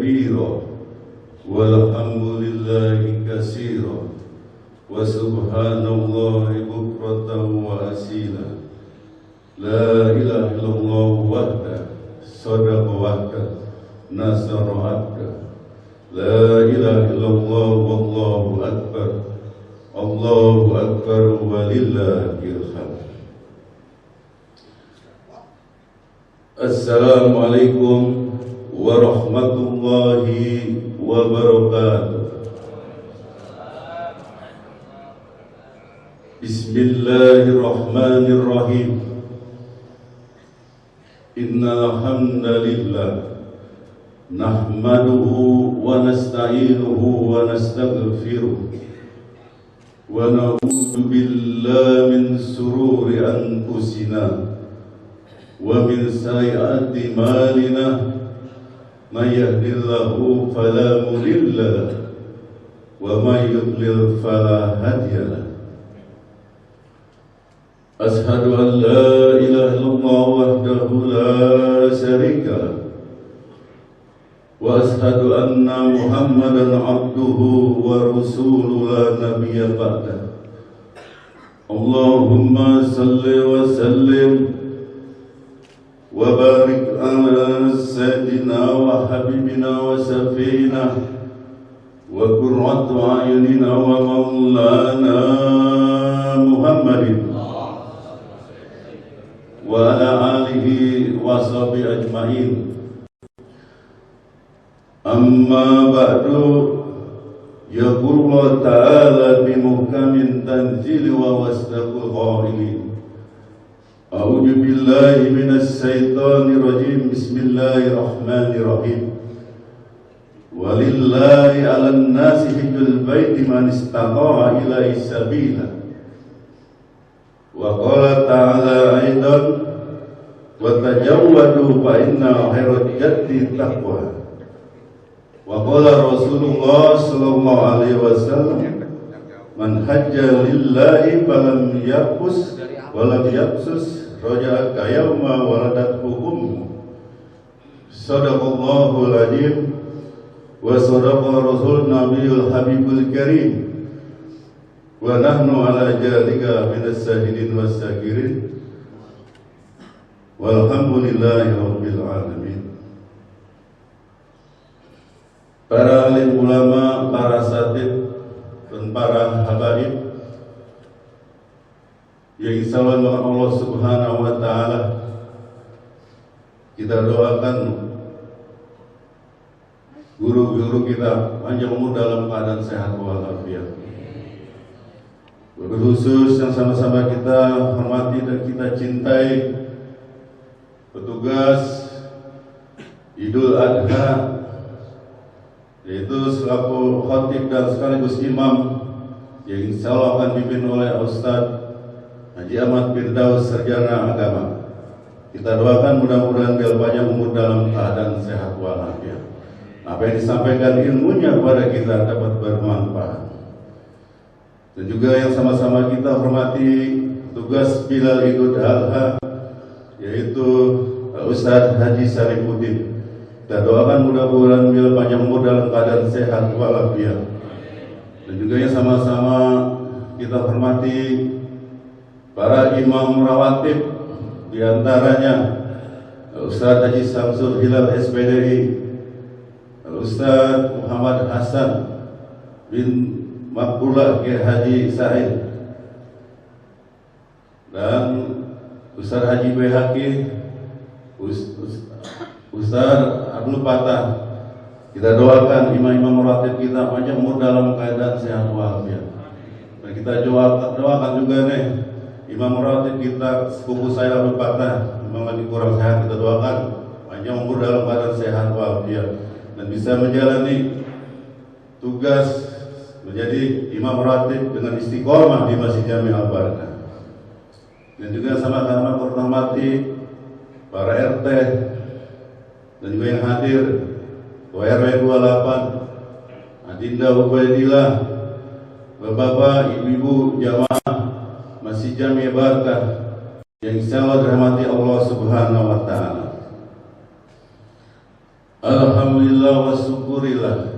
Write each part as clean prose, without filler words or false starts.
كبيرا والحمد لله كثيرا وسبحان الله بكرة وأصيلا لا إله إلا الله وحده صدق وحده نصر عبده لا إله إلا الله والله أكبر الله أكبر ولله الحمد. Assalamualaikum warahmatullahi wabarakatuh. Bismillahirrahmanirrahim. Innal hamdalillah nahmaduhu wa nasta'inuhu wa nastaghfiruh wa na'udzu billahi min sururi anfusina wa min sayyiati a'malina may yahdihillahu fala mudilla lahu wa may yudlil fala hadiya lahu. Ashhadu an la ilaha illallah wahdahu la syarika lahu wa ashhadu anna Muhammadan abduhu wa rasuluhu la nabiyya ba'dahu. Allahumma salli wa sallim wa barik ala sayyidina wa habibina wa safina wa qurratu a'yunina wa maulana Muhammadin wa ala alihi wa sahbihi ajma'in. Amma ba'du, yaqulu ta'ala bi muhkamin tanzili wa wasdaqul qailin. A'udzu billahi minasy syaithanir rajim. Bismillahirrahmanirrahim. Walillahi 'alan nasi hijjul baiti man istata'a ilaihi sabila. Wa qala ta'ala aidan wa tajawwadu fa inna khairal jaddi taqwa. Wa qala Rasulullah sallallahu alaihi wasallam man hajja lillahi falam yaqus wa lam yaqsus raja'a kayawma waladathu ummu. Sadaqallahul azim wa sadaqa rasul nabiyul habibul karim. Wa nahnu ala jalika minas syahidin was syakirin walhamdulillahi rabbil alamin. Para alim ulama, para satib dan para habaib yang insyaallah Allah Subhanahu wa taala, kita doakan guru-guru kita panjang umur dalam keadaan sehat walafiat. Khusus yang sama-sama kita hormati dan kita cintai petugas Idul Adha, yaitu selaku khatib dan sekaligus imam yang insya Allah akan dipimpin oleh Ustadz Haji Ahmad Firdaus Sarjana Agama. Kita doakan mudah-mudahan beliau panjang umur dalam keadaan sehat walafiat. Apa yang disampaikan ilmunya kepada kita dapat bermanfaat. Dan juga yang sama-sama kita hormati tugas Bilal Idul Adha, yaitu Ustadz Haji Sarifuddin. Kita doakan mudah-mudahan beliau panjang umur dalam keadaan sehat walafiat. Dan juga yang sama-sama kita hormati para imam rawatib, diantaranya Ustadz Haji Samsul Hilal SPDI, Ustadz Muhammad Hasan bin Makbulah Kiai Haji Said, dan Ustadz Haji Behaki, Ustadz Abdul Fatah. Kita doakan imam-imam ratib kita panjang umur dalam keadaan sehat walafiat. Dan kita doakan juga nih imam ratib kita, sepupu saya Abdul Fatah, memang lagi kurang sehat, kita doakan panjang umur dalam keadaan sehat walafiat dan bisa menjalani tugas menjadi imam ratib dengan istiqomah di Masjid Jami Al-Barakah. Dan juga sama-sama hormati para RT dan juga yang hadir, WRW 28, Adinda Ubaidillah, Bapak-bapak, ibu-ibu jamaah Masjid Jami Al-Barakah yang insyaallah dirahmati Allah Subhanahu wa taala. Alhamdulillah wa syukurillah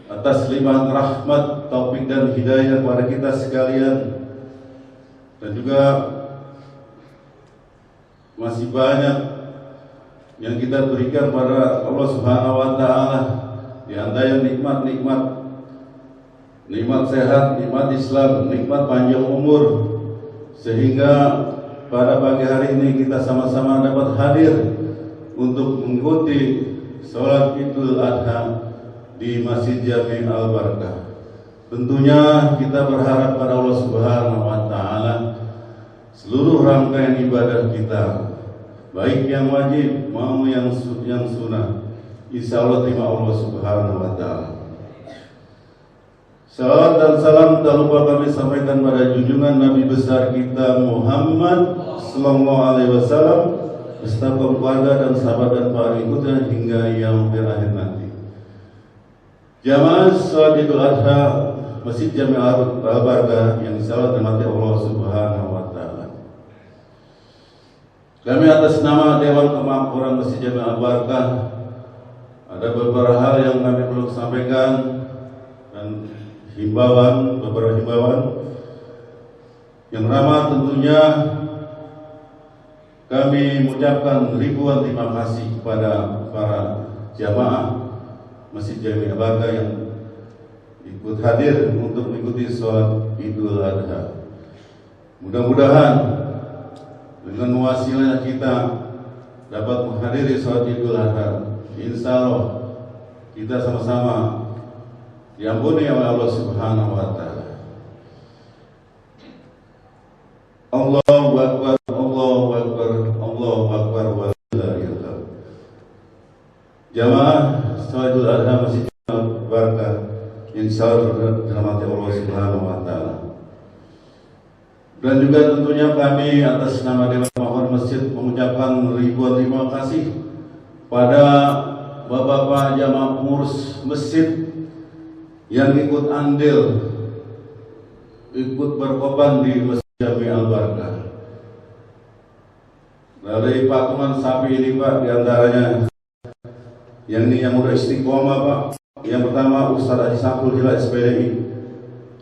atas limpahan rahmat, taufik dan hidayah kepada kita sekalian, dan juga masih banyak yang kita berikan pada Allah Subhanahu wa taala, di antara nikmat-nikmat, nikmat sehat, nikmat Islam, nikmat panjang umur, sehingga pada pagi hari ini kita sama-sama dapat hadir untuk mengikuti sholat Idul Adha di Masjid Jami Al-Barakah. Tentunya kita berharap pada Allah Subhanahu wa taala seluruh rangkaian ibadah kita, baik yang wajib maupun yang sunnah, insya Allah terima Allah Subhanahu wa taala. Salawat dan salam tak lupa kami sampaikan pada junjungan Nabi besar kita Muhammad sallallahu alaihi wasallam, beserta keluarga dan sahabat dan para pengikutnya hingga yaumil akhir nanti. Jamaah sholat Idul Adha Masjid Jami Al-Barakah yang insyaallah dirahmati Allah Subhanahu wa taala. Kami atas nama Dewan Kemakmuran Masjid Jami Al-Barakah ada beberapa hal yang kami perlu sampaikan dan beberapa himbauan. Yang pertama tentunya kami mengucapkan ribuan terima kasih kepada para jamaah Masjid Jami Al-Barakah yang ikut hadir untuk mengikuti sholat Idul Adha. Mudah-mudahan dengan wasilnya kita dapat menghadiri sholat Idul Adha. Insya Allah kita sama-sama diampuni oleh Allah Subhanahu wa taala. Allahu Akbar, Allahu Akbar, Allahu Akbar wa la ilaha illallah. Jamaah sholat Idul Adha Masjid Al-Barakah insyaallah dirahmati Allah Subhanahu wa taala. Dan juga tentunya kami atas nama Dewan Kemakmuran Masjid mengucapkan ribuan terima kasih pada Bapak-bapak jamaah pengurus masjid yang ikut andil, ikut berkorban di Masjid Jami Al-Barakah. Dari patungan sapi ini Pak, diantaranya yang ini yang udah istiqomah Pak. Yang pertama Ustaz Haji Sampul Hila SPDI,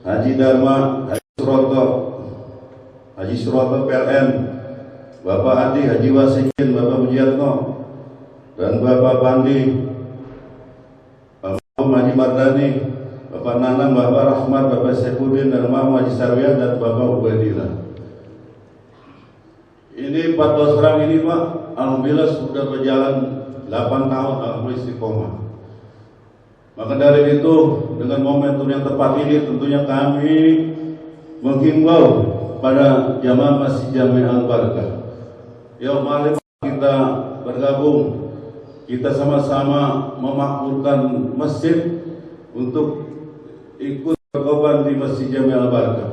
Haji Dharma, Haji Suroto PLN, Bapak Adi, Haji Wasikin, Bapak Mujiatno, dan Bapak Pandi, Bapak Haji Mardani, Bapak Nanang, Bapak Rahmat, Bapak Saifuddin, dan Bapak Haji Sarwian, dan Bapak Ubaidillah. Ini 14 orang ini Pak, alhamdulillah sudah berjalan 8 tahun alhamdulillah istiqomah. Maka dari itu dengan momentum yang tepat ini tentunya kami menghimbau pada jamaah Masjid Jami Al-Barakah, yuk mari kita bergabung, kita sama-sama memakmurkan masjid untuk ikut berkorban di Masjid Jami Al-Barakah.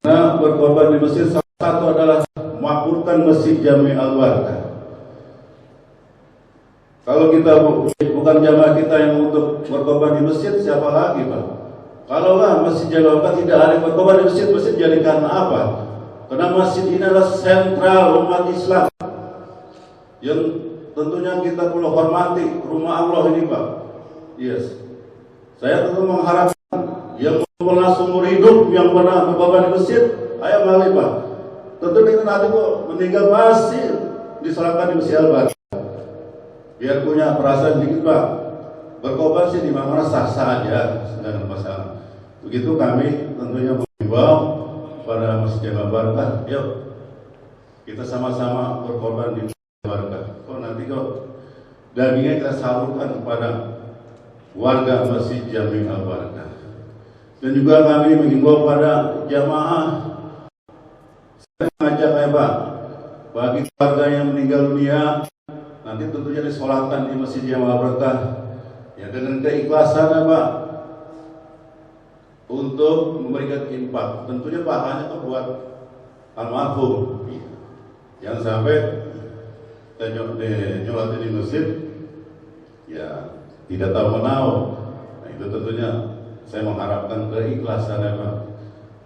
Nah, berkorban di masjid salah satu adalah memakmurkan Masjid Jami Al-Barakah. Kalau kita bukan jamaah kita yang untuk berkorban di masjid, siapa lagi Pak? Kalaulah Masjid Jami Al-Barakah tidak ada berkorban di masjid, masjid jadi karena apa? Karena masjid ini adalah sentral umat Islam yang tentunya kita perlu hormati, rumah Allah ini Pak. Yes. Saya tentu mengharapkan yang pernah seumur hidup, yang pernah berkorban di masjid, ayo mari Pak. Tentu itu nanti kok meninggal pasti disolatkan di Masjid Al-Barakah. Biar punya perasaan dikit Pak, berkorban sih di mana sah-sah aja, tidak ada masalah. Begitu kami tentunya mengimbau pada Masjid Jami Al-Barakah, yuk kita sama-sama berkorban di Masjid Al-Barakah. Nanti kok dagingnya kita salurkan kepada warga Masjid Jami Al-Barakah. Dan juga kami mengimbau pada jamaah, saya mengajak Pak, bagi keluarga yang meninggal dunia nanti tentunya disolatkan di Masjid Jami Al-Barakah ya dengan keikhlasan Pak untuk memberikan infak. Tentunya pahalanya itu buat almarhum yang sampai nyolatin di masjid ya tidak tahu menahu. Nah, itu tentunya saya mengharapkan keikhlasan Pak.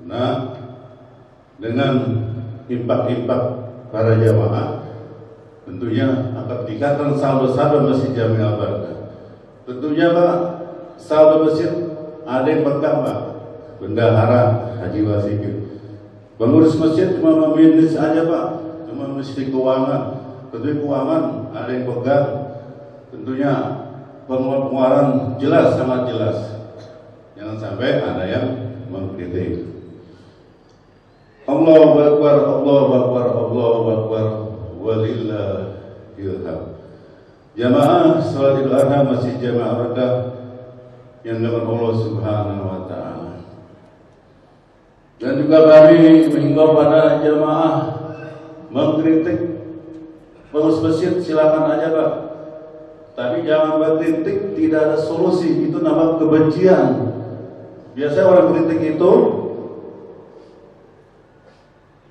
Nah, dengan impak-impak para jamaah tentunya akan tingkatkan saldo Masjid Jami Al-Barakah. Tentunya Pak, saldo masjid ada yang pegang Pak, bendahara Haji Wasikin. Pengurus masjid cuma memanage aja Pak, cuma mesti keuangan. Tentunya keuangan ada yang pegang. Tentunya pengeluaran jelas, sangat jelas. Jangan sampai ada yang mengkritik. Allahu Akbar, Allahu Akbar, Allahu Akbar, walillahil hamd. Jamaah salat Idul Adha Masjid Jami Al-Barakah yang dilakukan Allah Subhanahu wa taala. Dan juga kami menghimbau pada jamaah mengkritik pengurus masjid, silakan aja Pak. Tapi jangan berkritik tidak ada solusi, itu nama kebencian. Biasanya orang kritik itu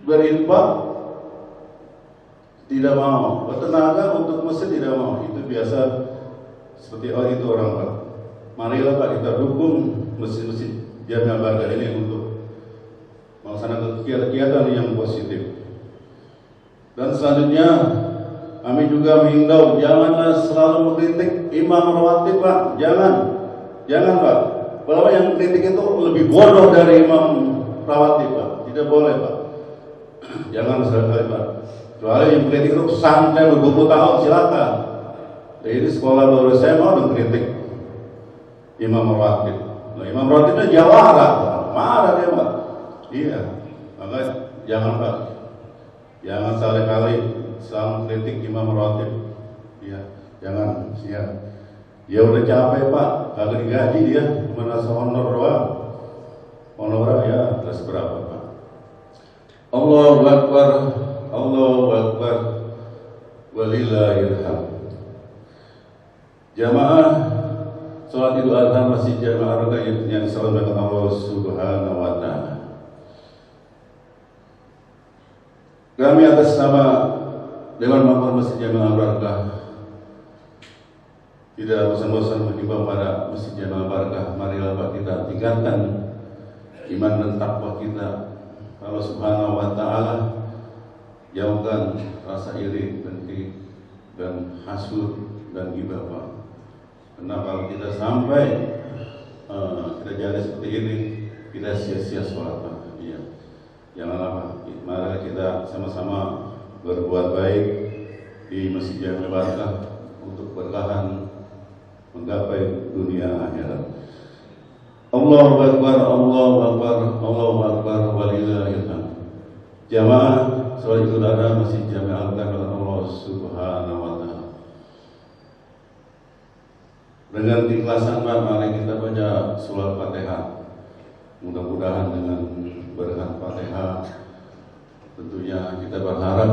berinfak tidak mau, bertenaga untuk masjid tidak mau. Itu biasa seperti itu orang Pak. Marilah Pak kita dukung masjid-masjid Jami Al-Barakah ini untuk melaksanakan kegiatan yang positif. Dan selanjutnya kami juga mengimbau janganlah selalu mengkritik imam rawatib Pak. Jangan Pak. Bahwa yang kritik itu lebih bodoh dari imam rawatib Pak. Tidak boleh Pak. Jangan sekali Pak. Kecuali yang kritik itu santai beberapa tahun silakan. Jadi sekolah baru saya mau mengkritik imam rawatib. Nah, imam rawatibnya jawara, marah dia Pak. Iya. Maka jangan Pak. Jangan sekali-kali selalu kritik imam rawatib. Iya. Jangan. Ya. Dia udah capek Pak. Kagak digaji dia. Merasa honor doang. Honor ya terus berapa Pak? Allahu Akbar, Allahu Akbar, walillahil hamd. Jamaah salat Idul Adha Masjid Jami Al-Barakah yang disampaikan Allah Subhanahu wa taala. Kami atas nama Dewan Makmur Masjid Jami Al-Barakah tidak bosan-bosan mengimbau pada Masjid Jami Al-Barakah, marilah Pak kita tingkatkan iman dan takwa kita. Allah Subhanahu wa taala jauhkan rasa iri, dengki dan hasud dan ghibah Pak. Karena kalau kita sampai kita jadi seperti ini, kita sia-sia sholat Pak. Iya. Janganlah Pak. Mari kita sama-sama berbuat baik di Masjid Jami Al-Barakah untuk bertahan menggapai dunia akhirat. Allahu Akbar, Allahu Akbar, Allahu Akbar, walillahil hamd. Jamaah salat Idul Adha Masjid Jami Al-Barakah Allah Subhanahu wa taala. Dengan keikhlasan mari kita baca surah Fatihah. Mudah-mudahan dengan berkat Fatihah tentunya kita berharap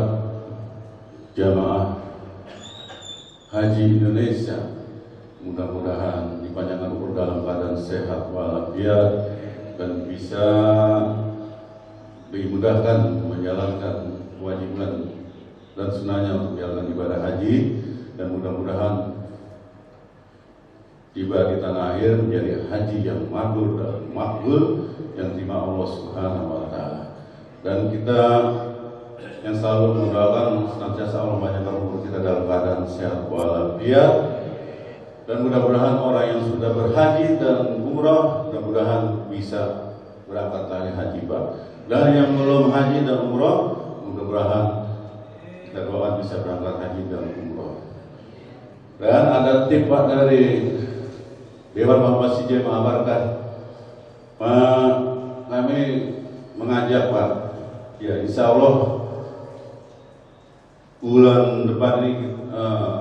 jamaah Haji Indonesia mudah-mudahan dipanjangkan umur dalam keadaan sehat walafiat dan bisa dimudahkan menjalankan kewajiban dan sunnahnya untuk menjalankan ibadah haji, dan mudah-mudahan tiba di tanah air menjadi haji yang mabrur dan makbul yang terima Allah Subhanahu wa taala. Dan kita yang selalu mendoakan senantiasa Allah panjangkan umur kita dalam keadaan sehat walafiat. Dan mudah-mudahan orang yang sudah berhaji dan umrah mudah-mudahan bisa berangkat lagi haji Pak. Dan yang belum haji dan umrah mudah-mudahan kita doakan bisa berangkat haji dan umrah. Dan ada tip Pak dari Dewan Masjid Jami Al-Barakah. Kami mengajak Pak, ya insya Allah bulan depan ini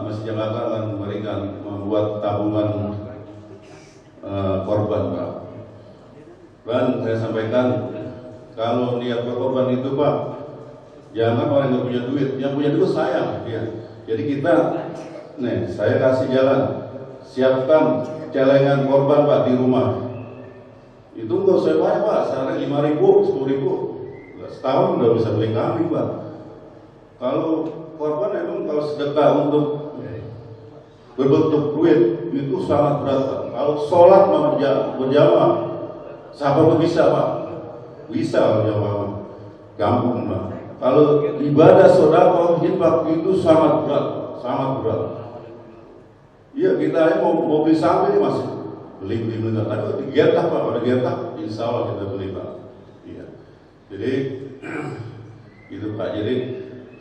Masjid Jami Al-Barakah akan memberikan membuat tabungan korban Pak. Dan saya sampaikan kalau niat berkorban itu Pak, jangan orang yang punya duit, yang punya duit saya. Ya. Jadi kita, nih saya kasih jalan, siapkan celengan korban Pak di rumah. Itu nggak usah banyak Pak, sekarang 5.000, 10.000, setahun udah bisa beli kambing Pak. Kalau korban emang kalau sedekah untuk berbentuk duit itu sangat berat Pak. Kalau sholat berjamaah, siapa pun bisa Pak. Bisa berjamaah, gampang Pak. Kalau ibadah sedekah infak itu sangat berat, sangat berat. Iya, kita mau beli sapi ini masih beli. Tapi digetah Pak, pada getah, insya Allah kita beli Pak. Iya. Jadi itu Pak. Jadi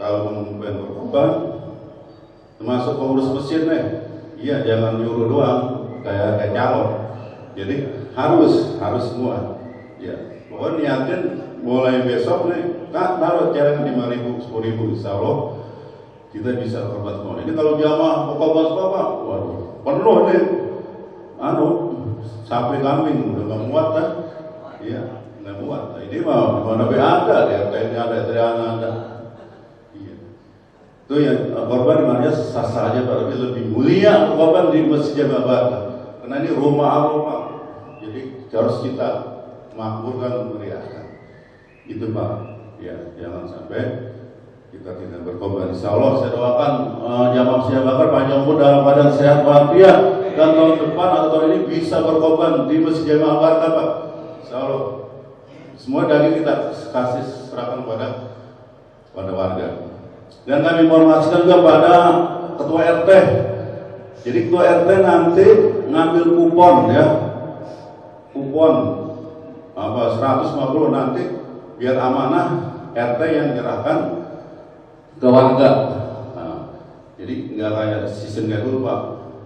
kalau mau berkorban, termasuk pengurus masjid nih, iya jangan nyuruh doang kayak calon. Jadi harus semua. Ya, pokoknya niatin mulai besok nih, taruh celengan 5.000, 10.000, insya Allah kita bisa korban semua. Ini kalau jamaah korban semua Pak, waduh, penuh nih, sapi kambing udah nggak muat kan? Iya, nggak muat. Nah, ini mah mana ada ya, kayaknya ada, ada. Iya, itu yang korban dimana sah-sah aja, tapi lebih mulia korban di Masjid Jamaah, karena ini rumah Allah Pak. Jadi harus kita makmurkan, meriahkan. Itu Pak, ya jangan sampai kita tidak berkorban. Insya Allah saya doakan jamaah Masjid Bakar panjang umur dalam keadaan sehat walafiat, dan tahun depan atau tahun ini bisa berkorban di Masjid Bakar Pak. Insya Allah semua daging kita kasih serahkan pada warga. Dan kami menginformasikan juga pada ketua RT. Jadi ketua RT nanti ngambil kupon ya, kupon 150 nanti biar amanah RT yang nyerahkan ke warga. Nah, jadi nggak kayak sistemnya dulu Pak.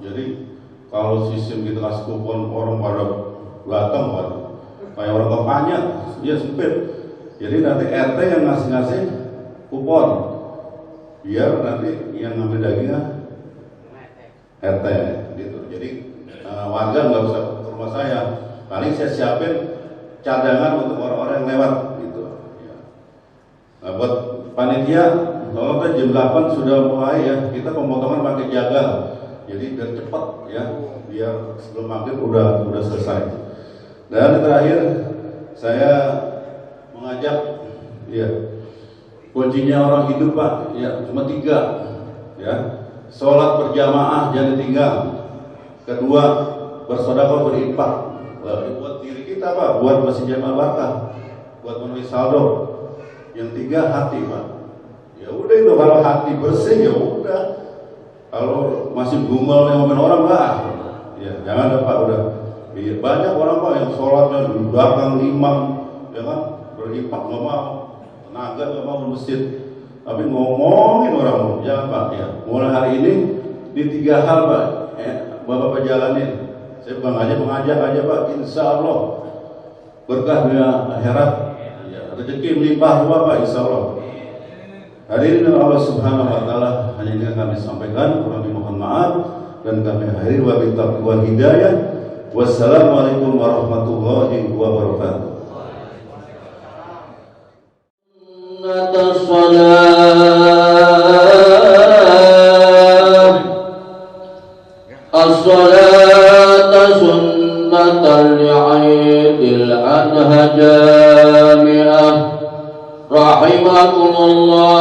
Jadi kalau sistem kita kasih kupon orang pada datang kayak orang kampanye, dia sempit. Jadi nanti RT yang ngasih kupon, biar nanti yang ngambil dagingnya RT gitu. Jadi warga nggak usah ke rumah saya. Paling saya siapin cadangan untuk orang-orang yang lewat gitu. Ya. Nah, buat panitia, kalau kan jam 8 sudah mulai ya, kita pemotongan pakai jagal. Jadi biar cepat ya, biar sebelum maghrib udah selesai. Dan terakhir saya mengajak ya, kuncinya orang hidup Pak, ya cuma 3 ya. Sholat berjamaah jangan ditinggal. Kedua, bersedekah berinfak. Buat diri kita Pak, buat Masjid Jamaah Barkah, buat menulis saldo. Yang 3, hati Pak. Ya udah itu, kalau hati bersih ya udah. Kalau masih gumal yang ngomongin orang lah, ya jangan ada Pak, udah. Ya, banyak orang Pak yang sholatnya di belakang imam, ya kan, berinfak nggak mau, tenaga nggak mau di masjid, tapi ngomongin orang, jangan Pak. Ya, mulai hari ini di 3 hal Pak, Bapak jalanin. Saya bukan mengajak aja Pak, insya Allah berkah dunia akhirat, ya, rezeki melimpah Bapak, insya Allah. Hadirin Allah Subhanahu Wa Taala, hanya ini yang kami sampaikan, kami mohon maaf dan kami akhiri wabillahi taufiq wal hidayah. Wassalamualaikum warahmatullahi wabarakatuh. As-salatu sunnatan li'idil adha jami'ah rahimakumullah.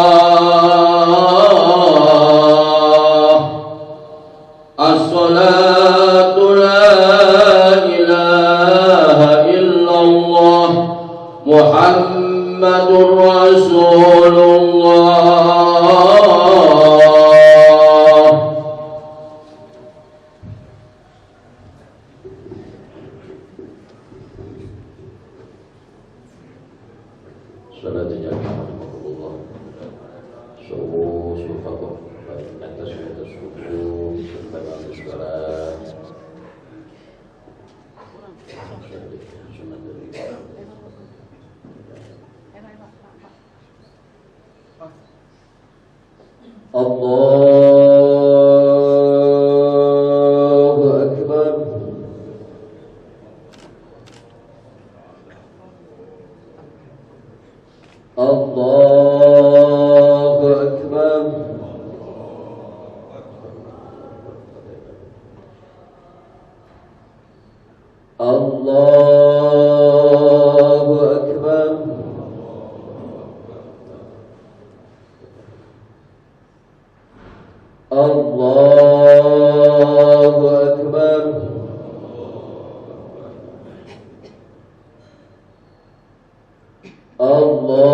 As-salatu la ilaha illallah Muhammadur Rasulullah. Allahu Akbar. Allahu Akbar. Allahu Akbar. Allahu Akbar. Allah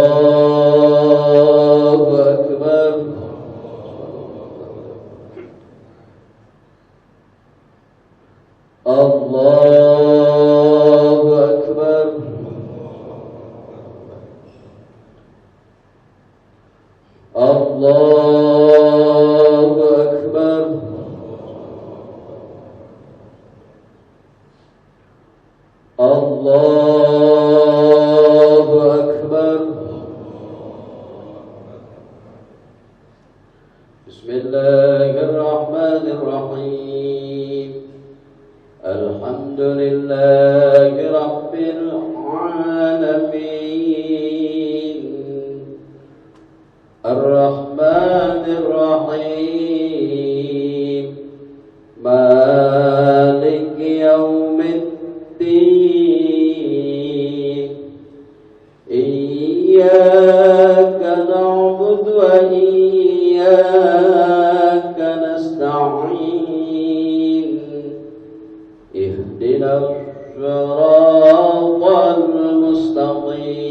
الله أكبر. الله أكبر. بسم الله الرحمن الرحيم. الحمد لله رب العالمين الرحمن الرحيم مالك يوم الدين إياك نعبد وإياك نستعين اهدنا الصراط المستقيم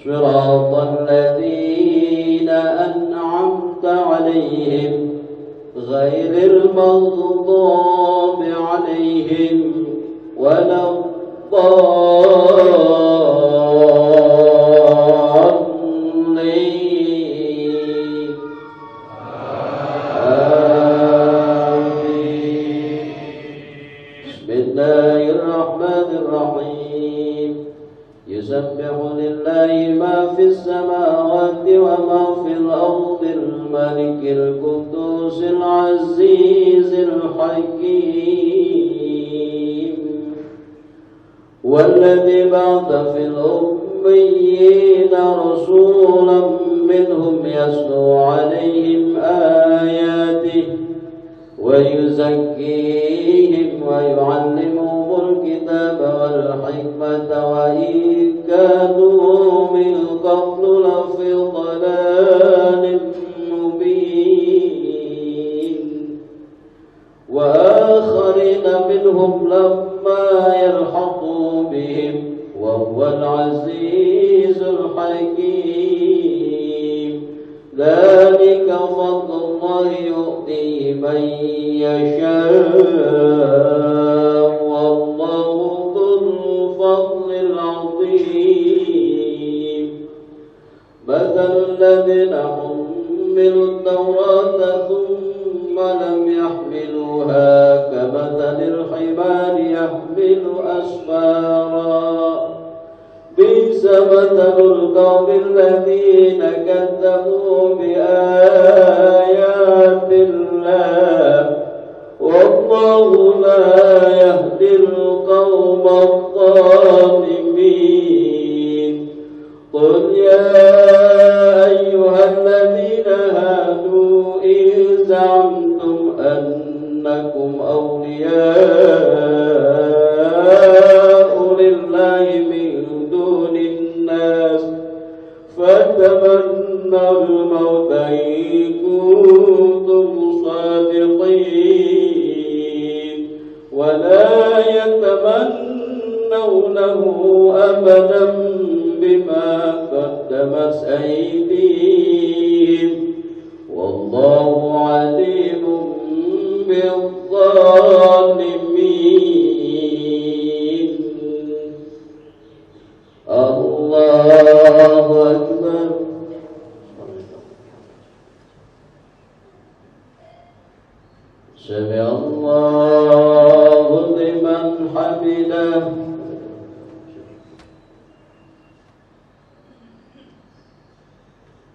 صراط الذين أنعمت عليهم غير المغضوب عليهم ولا الضالين. آمين. بسم الله الرحمن الرحيم. يسبح لله ما في السماوات وما في الأرض الملك القدوس العزيز الحكيم والذي بعث في الأميين رسولا منهم يتلو عليهم آياته ويزكيهم ويعلمهم الكتاب والحكمة وإن كانوا من قبل لفي ضلال مبين وآخرين منهم لما يلحقوا بهم وهو العزيز الحكيم. ذلك فضل الله يؤتيه من يشاء والله ذو الفضل العظيم. مثل الذين حملوا التوراة ثم لم يحملوها كمثل الحمار يحمل أسفارا بئس مثل القوم الذين كذبوا بآيات الله والله لا يهدي القوم الظالمين. قل يا أيها الذين هادوا إن زعمتم أنكم أولياء لله من دون الناس فتمنوا الموت إن كنتم صادقين ولا يتمنونه أبدا بما قدمت أيديهم والله عليم بالظالمين. الله أكبر. سمع الله لمن حمده.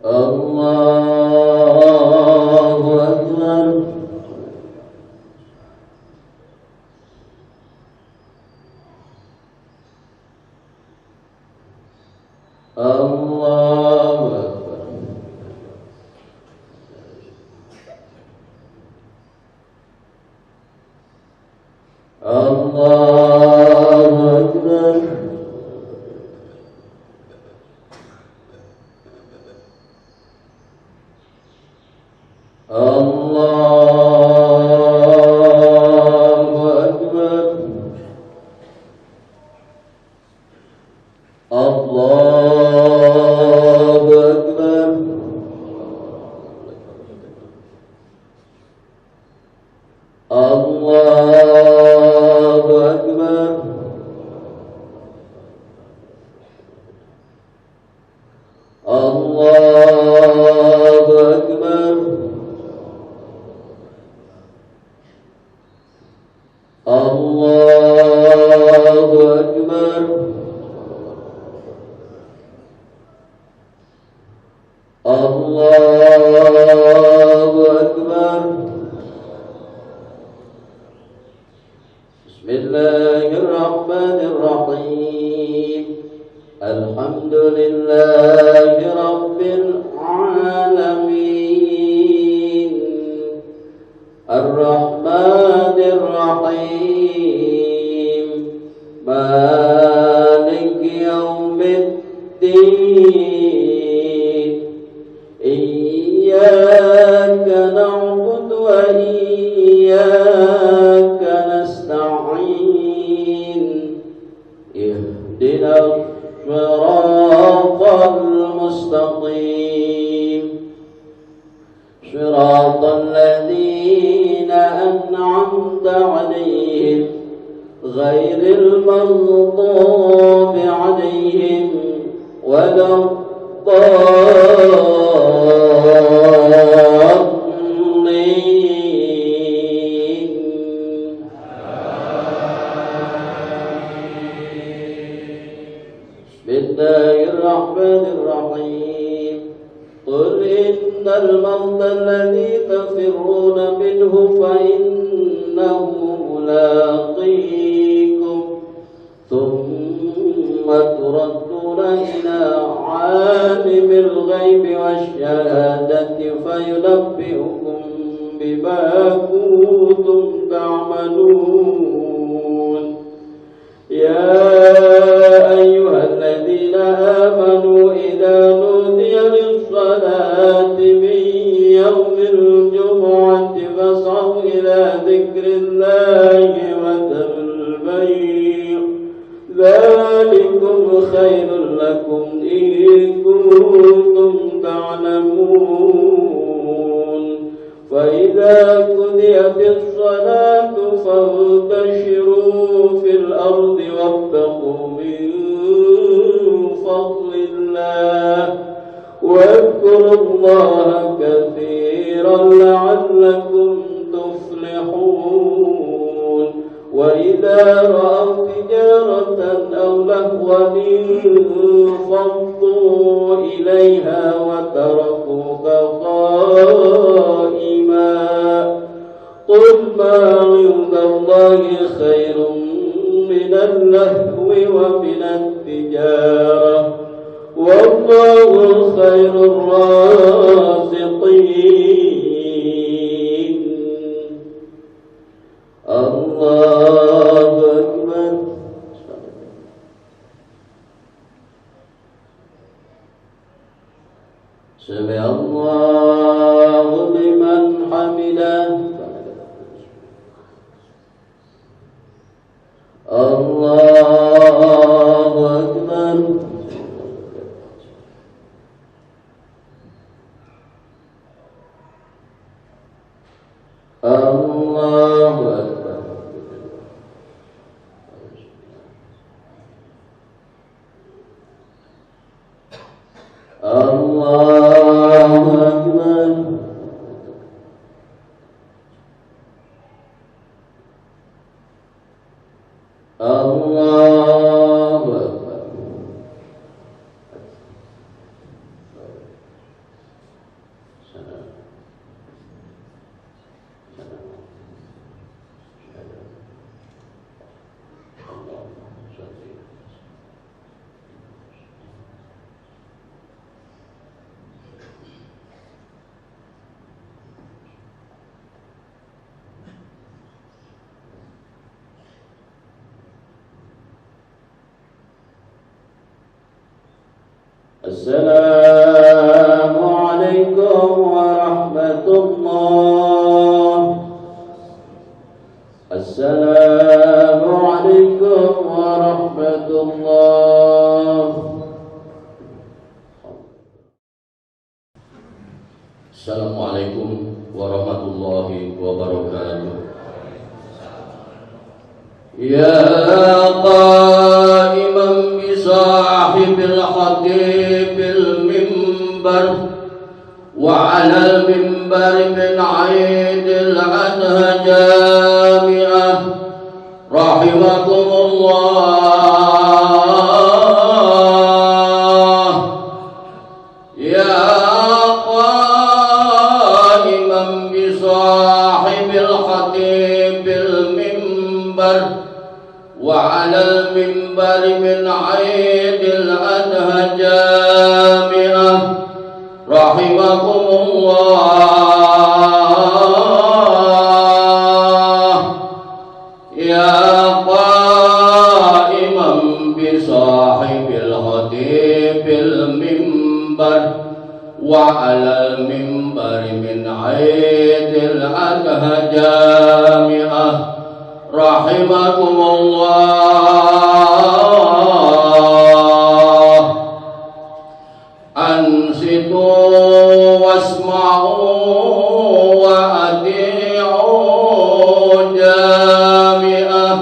الله أكبر. الله أكبر. الله أكبر. الله Allahu Akbar. Bismillahirrahmanirrahim. Alhamdulillahi Rabbil Alamin. Ar-Rahmanir Rahim. Maliki Yaumiddin. Iyyaka na'budu wa iyyaka nasta'in. Ihdinas صراط المستقيم صراط الذين أنعمت عليهم غير المغضوب عليهم ولا Bismillahirrahmanirrahim. Qul innal mauta alladhi tafirruna minhu fa innahu mulaqikum thumma turadduna ila alimil ghaibi wasyahadati fayunabbi'ukum bima kuntum ta'malun. Ya ayyuhalladzina amanu idza nudiya lis-salati min yawmil jumu'ati fas'au ila dzikrillahi wa dharul bay'. Dzalikum khairul lakum in kuntum ta'lamun. Fa idza qudiyatis salatu fantashiru fil ardi wabtaghu min fadlillah wadhkurullaha katsiran la'allakum tuflihun. Wa idza ra'aw tijaratan aw lahwan faddu ilayha wa tarakuka qa'ima. Qul ma 'indallahi khairun minal lahwi wa minat tijarah wallahu khairur raziqin. Allahu Akbar. Sami Allahu liman hamidah. Allahu Akbar. Allahu Akbar. Allahu Akbar. Allahu Akbar. Assalamualaikum warahmatullah. Assalamualaikum warahmatullah. Assalamualaikum warahmatullahi wabarakatuh. Ya qaiman bi sahibil khatibil mimbar wa 'alal mimbar min 'aidil adha jami'ah rahimakumullah. Ya بالمنبر وعلى المنبر من عيد الأضحى جامعة رحمكم الله أنصتوا واسمعوا وأطيعوا جامعة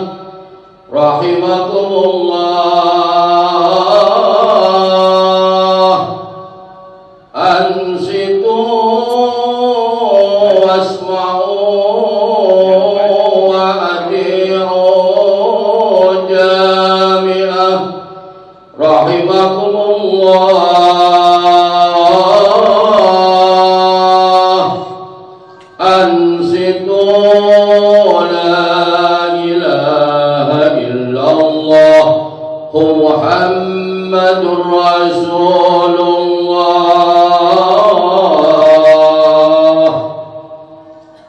رحمكم الله أنصتوا واسمعوا وأطيعوا جامعة رحمكم الله أنصتوا لا إله إلا الله محمد رسول الله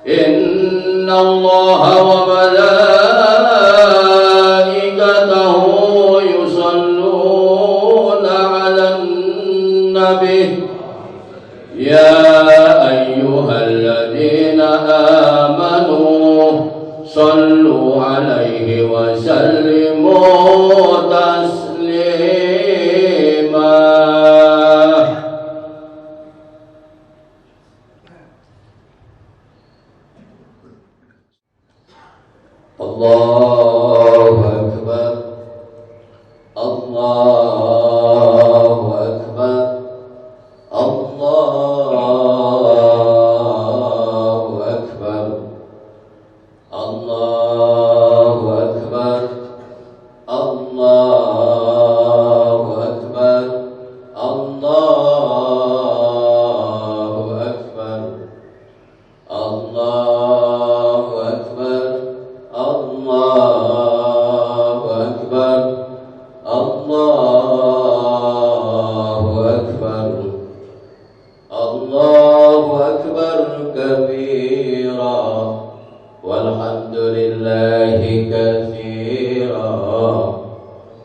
إن الله وملائكته يصلون على النبي يا أيها الذين آمنوا صلوا عليه وسلموا تسليما الله أكبر الله أكبر الله أكبر الله أكبر الله أكبر الله أكبر الله أكبر الله أكبر الله أكبر الله أكبر كبيرا والحمد لله كثيرا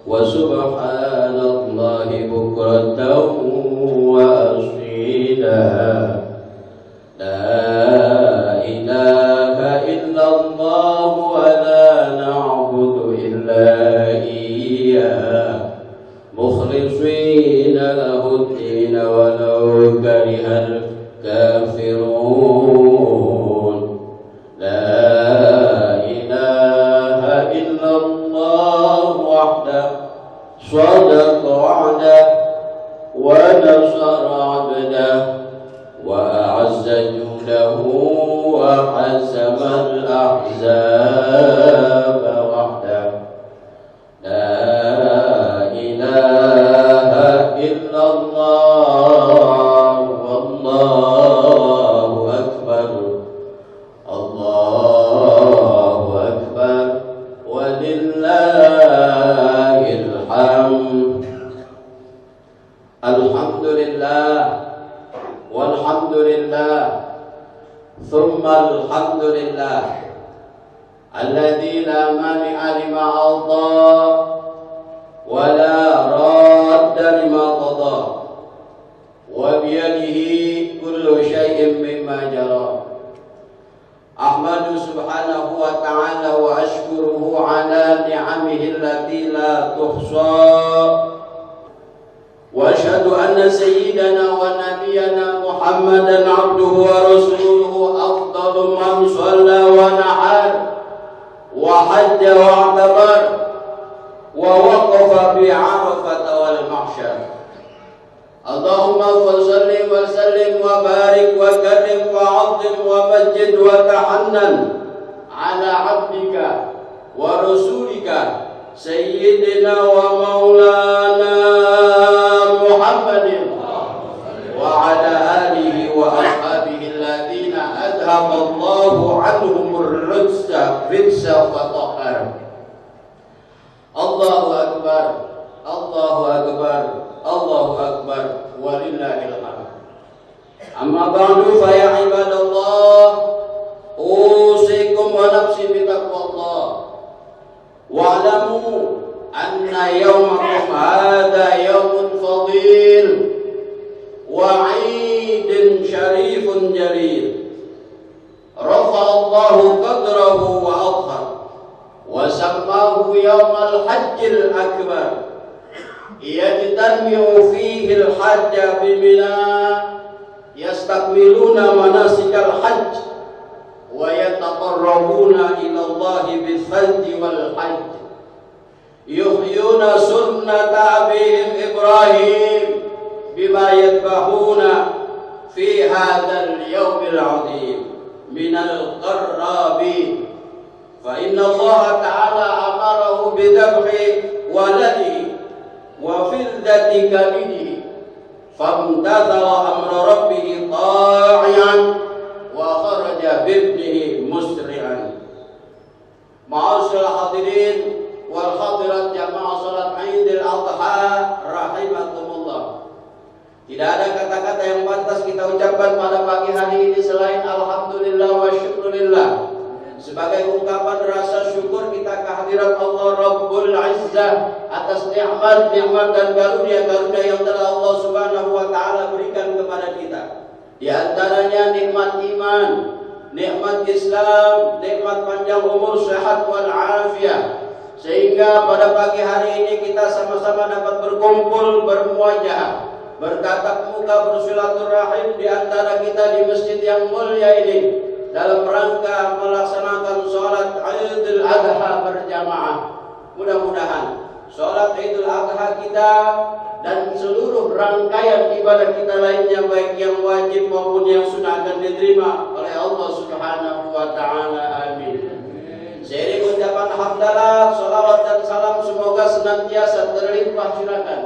وسبحان الله بكرة وأصيلا لا إله إلا الله ولا نعبد إلا إياه مخلصين له الدين ولو كره الكافرون لا إله إلا الله وحده صدق وعده ونصر عبده وأعز جنده وحزم الأحزاب وحده لا إله إلا الله والله أكبر الله أكبر ولله الحمد الحمد لله والحمد لله ثم الحمد لله الذي لا مانع لما أعطى ولا راد لما قضى وبيده كل شيء مما جرى أحمد سبحانه وتعالى وأشكره على نعمه التي لا تحصى وأشهد أن سيدنا ونبينا محمدا عبده ورسوله أفضل من صلى ونحر وحج واعتمر ووقف بعرفة والمحشر اللهم صل وسلم وبارك وكرم وعظم ومجد وتحنن على عبدك ورسولك سيدنا ومولانا محمد وعلى آله وأصحابه الذين أذهب الله عنهم الرجس فطهر الله أكبر الله أكبر الله أكبر ولله الحمد أما بعد فيا عباد الله أوصيكم ونفسي بتقوى الله واعلموا أن يومكم هذا يوم فضيل syarifun jalil rafa'allahu qadrahu wa adhar wa sammahu yawmal hajjil akbar yajtami'u fihi al-hajja bimina yastakmiluna manasikal hajj wa yataqarrabuna ila Allah bil-hajj wal hajj yuhyuna sunnata abihim Ibrahim bima yadbahuna fi hadzal yawmil 'azim minal qarrabin fa inna Allah ta'ala amarahu bidhabhi waladihi wa fiddati kabidihi famtathala amra rabbih ta'ian wa kharaja bibnihi musri'an. Ma'asyiral hadirin wal hadirat jamaah salat Idul Adha rahimakumullah. Tidak ada kata-kata yang pantas kita ucapkan pada pagi hari ini selain alhamdulillah wa syukurillah. Sebagai ungkapan rasa syukur kita kehadirat Allah Rabbul Izzah atas nikmat-nikmat dan karunia-karunia yang telah Allah Subhanahu wa taala berikan kepada kita. Di antaranya nikmat iman, nikmat Islam, nikmat panjang umur, sehat wal afiat. Sehingga pada pagi hari ini kita sama-sama dapat berkumpul, bermuajah, bertatap muka, bersilaturahim di antara kita di masjid yang mulia ini dalam rangka melaksanakan sholat Idul Adha berjamaah. Mudah-mudahan sholat Idul Adha kita dan seluruh rangkaian ibadah kita lainnya, baik yang wajib maupun yang sunnah, akan diterima oleh Allah Subhanahu wa taala. Amin. Seiring ucapan hamdalah, salawat dan salam semoga senantiasa terlimpah curahkan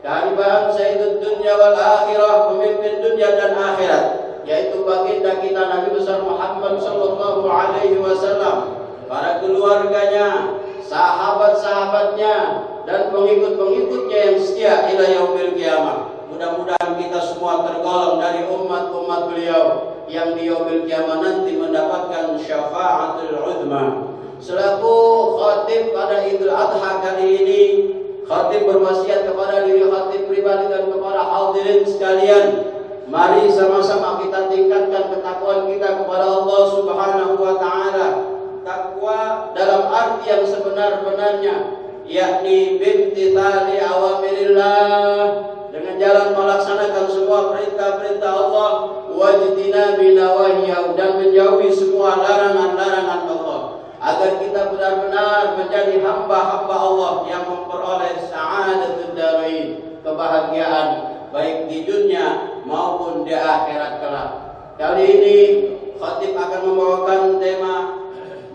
kehadiran Sayyidud Dunya wal Akhirah, pemimpin dunia dan akhirat, yaitu baginda kita Nabi besar Muhammad sallallahu alaihi wasallam, para keluarganya, sahabat-sahabatnya dan pengikut-pengikutnya yang setia ila yaumil qiyamah. Mudah-mudahan kita semua tergolong dari umat-umat beliau yang di yaumil qiyamah nanti mendapatkan syafaatul uzma. Selaku khatib pada Idul Adha kali ini, khatib berwasiat kepada diri khatib pribadi dan kepada hadirin sekalian, mari sama-sama kita tingkatkan ketakwaan kita kepada Allah Subhanahu wa taala. Takwa dalam arti yang sebenar-benarnya, yakni bimtithali awamirillah, dengan jalan melaksanakan semua perintah-perintah Allah, wajtinabi nawahiyahu, dan menjauhi semua larangan-larangan Allah, agar kita benar-benar menjadi hamba-hamba Allah yang memperoleh sa'adatul darain, kebahagiaan baik di dunia maupun di akhirat kelak. Kali ini khatib akan membawakan tema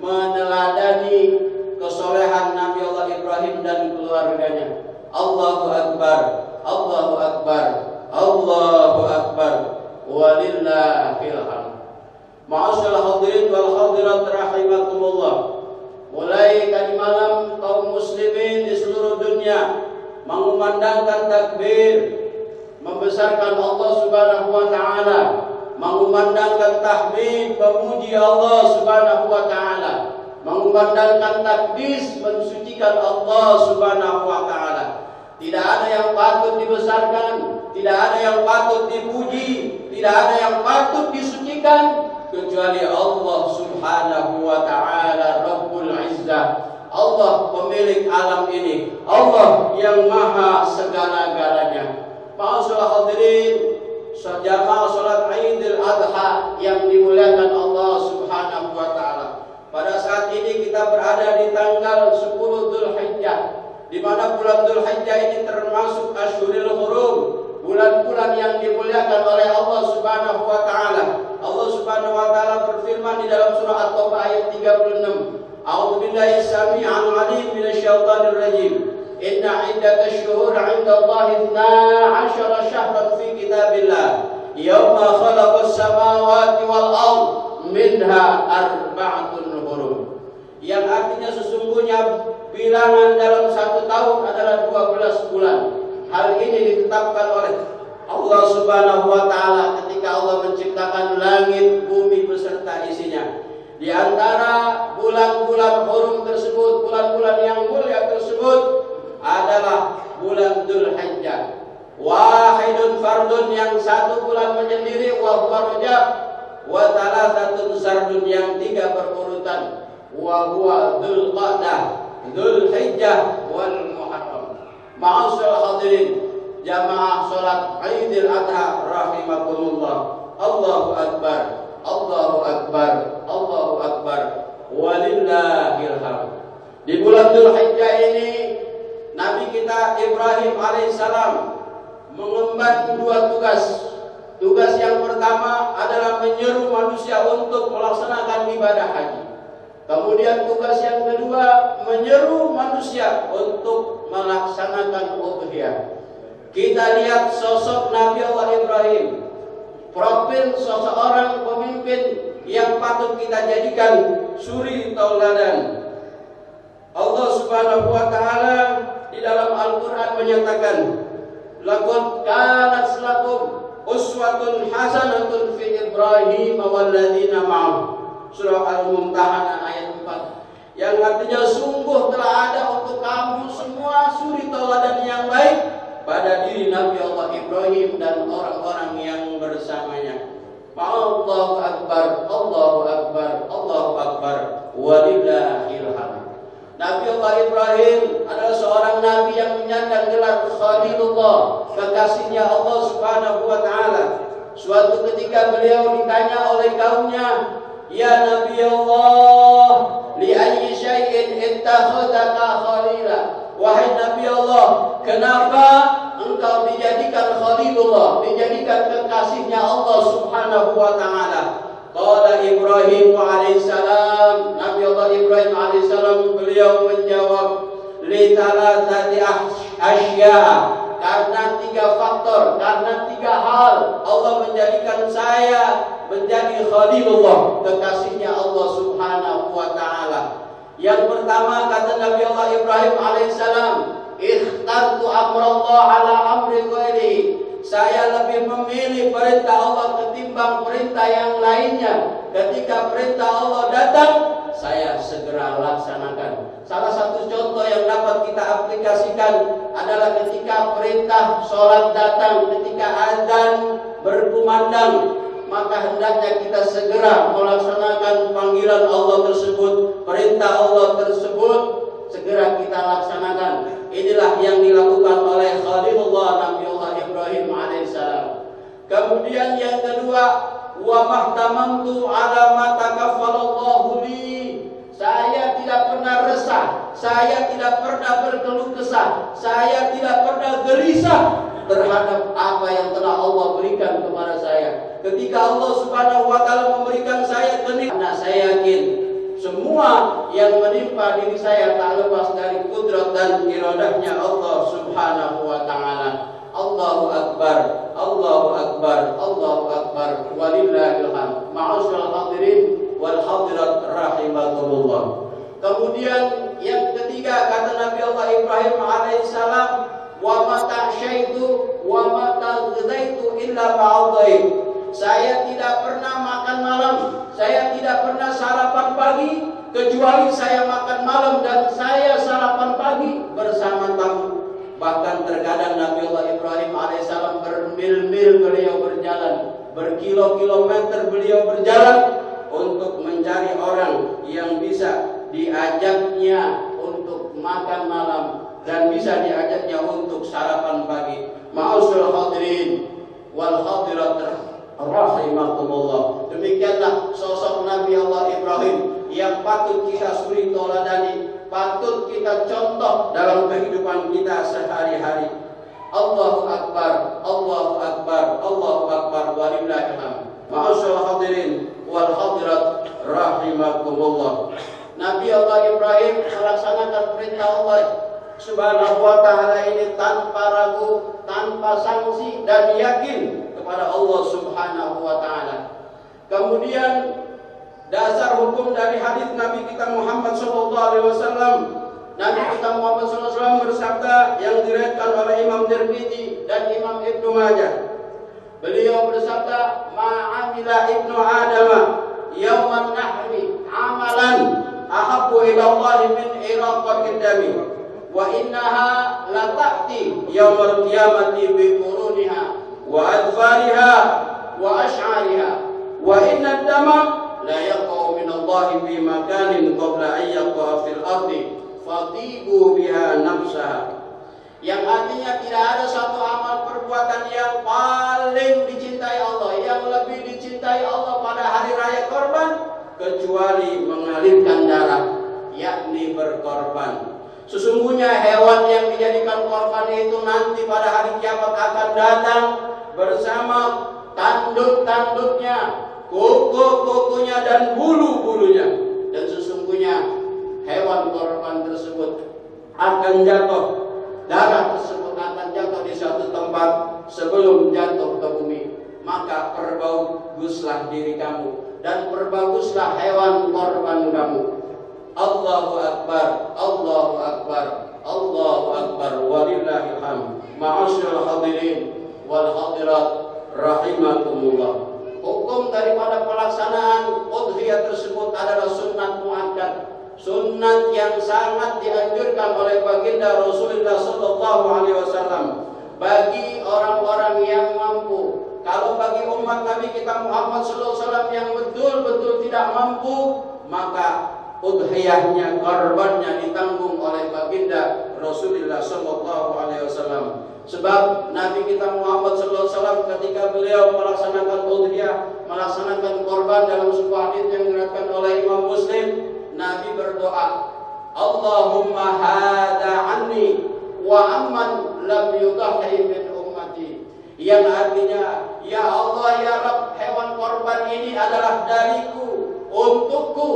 meneladani kesolehan Nabi Allah Ibrahim dan keluarganya. Allahu Akbar, Allahu Akbar, Allahu Akbar, walillahil hamd. Ma'asyiral hadirin wal hadirat rahimakumullah. Mulai tadi malam kaum muslimin di seluruh dunia mengumandangkan takbir, membesarkan Allah Subhanahu wa taala, mengumandangkan tahmid, memuji Allah Subhanahu wa taala, mengumandangkan takdis, mensucikan Allah Subhanahu wa taala. Tidak ada yang patut dibesarkan, tidak ada yang patut dipuji, tidak ada yang patut disucikan kecuali Allah Subhanahu wa taala Rabbul Izzah, Allah pemilik alam ini, Allah yang maha segala-galanya. Ma'asyiral hadirin, jamaah salat Idul Adha yang dimuliakan Allah Subhanahu wa taala. Pada saat ini kita berada di tanggal 10 Dzulhijjah, di mana bulan Dzulhijjah ini termasuk Asyhurul Hurum, bulan-bulan yang dimuliakan oleh Allah Subhanahu wa taala. Allah Subhanahu wa taala berfirman di dalam surah At-Taubah ayat 36. A'udzu billahi samii'il 'aliim minasyaitonir rajim. Inna 'iddatash syuhuri 'indallahi 12 syahran fi kitabillah yauma khalaqas samawati wal ardh minha arba'atun hurum. Yang artinya sesungguhnya bilangan dalam 1 tahun adalah 12 bulan. Hal ini ditetapkan oleh Allah Subhanahu wa taala ketika Allah menciptakan langit, bumi beserta isinya. Di antara bulan-bulan hurum tersebut, bulan-bulan yang mulia tersebut adalah bulan Dzulhijjah. Wahai wahidun fardun yang 1 bulan menyendiri wa huwa Rajab, wa thalathatun sardun yang 3 berurutan wa huwa Dzulqa'dah, Dzulhijjah wal Muharram. Ma'asyiral hadirin jamaah salat Idul Adha rahimakumullah. Allahu akbar, Allahu akbar, Allahu akbar, walillahil hamd. Di bulan Dzulhijjah ini Nabi kita Ibrahim alaihissalam mengemban 2 tugas. Tugas yang pertama adalah menyeru manusia untuk melaksanakan ibadah haji. Kemudian tugas yang kedua menyeru manusia untuk melaksanakan udhiyah. Kita lihat sosok Nabi Allah Ibrahim, profil seseorang pemimpin yang patut kita jadikan suri tauladan. Allah Subhanahu wa taala di dalam Al-Qur'an menyatakan, "Laqad kanat lakum uswatun hasanatun fi Ibrahim walladzina ma'ahu." Surah Al-Mumtahanah ayat 4. Yang artinya sungguh telah ada untuk kamu semua suri tauladan yang baik pada diri Nabi Allah Ibrahim dan orang-orang yang bersamanya. Allahu akbar, Allahu akbar, Allahu akbar, walillahil hamd. Nabi Allah Ibrahim adalah seorang nabi yang menyandang gelar Khalilullah, kekasihnya Allah Subhanahu wa taala. Suatu ketika beliau ditanya oleh kaumnya, "Ya Nabi Allah, li ayyi syai'in ittakhadaka khalila?" Wahai Nabi Allah, kenapa engkau dijadikan Khalilullah, dijadikan kekasihnya Allah Subhanahu wa taala? Qala Ibrahim alaihissalam, Nabi Allah Ibrahim alaihissalam beliau menjawab, li thalathati asya, karena 3 faktor, karena 3 hal Allah menjadikan saya menjadi Khalilullah, kekasihnya Allah Subhanahu wa taala. Yang pertama kata Nabi Allah Ibrahim alaihissalam, ikhtartu amrallah ala amri ghairi. Saya lebih memilih perintah Allah ketimbang perintah yang lainnya. Ketika perintah Allah datang, saya segera laksanakan. Salah satu contoh yang dapat kita aplikasikan adalah ketika perintah sholat datang, ketika azan berkumandang, maka hendaknya kita segera melaksanakan panggilan Allah tersebut, perintah Allah tersebut, segera kita laksanakan. Inilah yang dilakukan oleh Khalilullah Nabi Allah Ibrahim alaihissalam. Kemudian yang kedua, wa mahtamantu ala ma takaffalallahu li. Saya tidak pernah resah, saya tidak pernah berkeluh kesah, saya tidak pernah gerisah terhadap apa yang telah Allah berikan kepada saya. Ketika Allah Subhanahu wa taala memberikan saya kenikmatan, saya yakin semua yang menimpa diri saya tak lepas dari kudrat dan iradahnya Allah Subhanahu wa taala. Allahu akbar, Allahu akbar, Allahu akbar, walillahil hamd. Ma'asyiral hadirin wal hadirat rahimakumullah. Kemudian yang ketiga kata Nabi Allah Ibrahim alaihissalam, wa mata syaitu wa mata ghadaitu illa ma'adhaib. Saya tidak pernah makan malam, saya tidak pernah sarapan pagi, kecuali saya makan malam dan saya sarapan pagi bersama tamu. Bahkan terkadang Nabi Allah Ibrahim alaihissalam bermil-mil beliau berjalan, berkilo-kilometer beliau berjalan untuk mencari orang yang bisa diajaknya untuk makan malam dan bisa diajaknya untuk sarapan pagi. Ma'asyiral hadirin wal hadirat rahimakumullah. Demikianlah sosok Nabi Allah Ibrahim yang patut kita suri tauladani, patut kita contoh dalam kehidupan kita sehari-hari. Allahu akbar, Allahu akbar, Allahu akbar, walillahil hamd. Ma'asyiral hadirin wal hadirat rahimakumullah. Nabi Allah Ibrahim melaksanakan perintah Allah Subhanahu wa taala ini tanpa ragu, tanpa sanksi dan yakin kepada Allah Subhanahu wa taala. Kemudian dasar hukum dari hadis Nabi kita Muhammad sallallahu alaihi wasallam, Nabi kita Muhammad sallallahu alaihi wasallam bersabda yang diriwayatkan oleh Imam Tirmidzi dan Imam Ibnu Majah. Beliau bersabda, "Ma'amila ibnu Adam yauman nahri amalan ahabbu ila Allah min iraqatid dami wa innaha la ta'ti yaumal qiyamati bi quruniha makanin qabla an yaqa fil ardi fatibu biha nafsaha. Yang artinya tidak ada satu amal perbuatan yang paling dicintai Allah, yang lebih dicintai Allah pada hari raya Korban kecuali mengalirkan darah, yakni berkorban. Sesungguhnya hewan yang dijadikan korban itu nanti pada hari kiamat akan datang bersama tanduk-tanduknya, kuku-kukunya dan bulu-bulunya. Dan sesungguhnya hewan korban tersebut akan jatuh, darah tersebut akan jatuh di suatu tempat sebelum jatuh ke bumi. Maka perbaguslah diri kamu dan perbaguslah hewan korban kamu. Allahu Akbar, Allahu Akbar, Allahu Akbar, walillahil hamd. Ma'asyiral hadirin wal hadirat rahimakumullah. Hukum daripada pelaksanaan udhiyah tersebut adalah sunnat muakkad, sunnat yang sangat dianjurkan oleh baginda Rasulullah sallallahu alaihi wasallam bagi orang-orang yang mampu. Kalau bagi umat Nabi kita Muhammad sallallahu alaihi wasallam yang betul-betul tidak mampu, maka udhiyahnya, korbannya ditanggung oleh baginda Rasulullah sallallahu alaihi wasallam. Sebab Nabi kita Muhammad sallallahu alaihi wasallam ketika beliau melaksanakan udhiyah, melaksanakan korban dalam sebuah hadis yang diriwayatkan oleh Imam Muslim, Nabi berdoa, Allahumma hada anni wa amman lam yudhi min ummati. Yang artinya, ya Allah ya Rabb, hewan korban ini adalah dariku, untukku,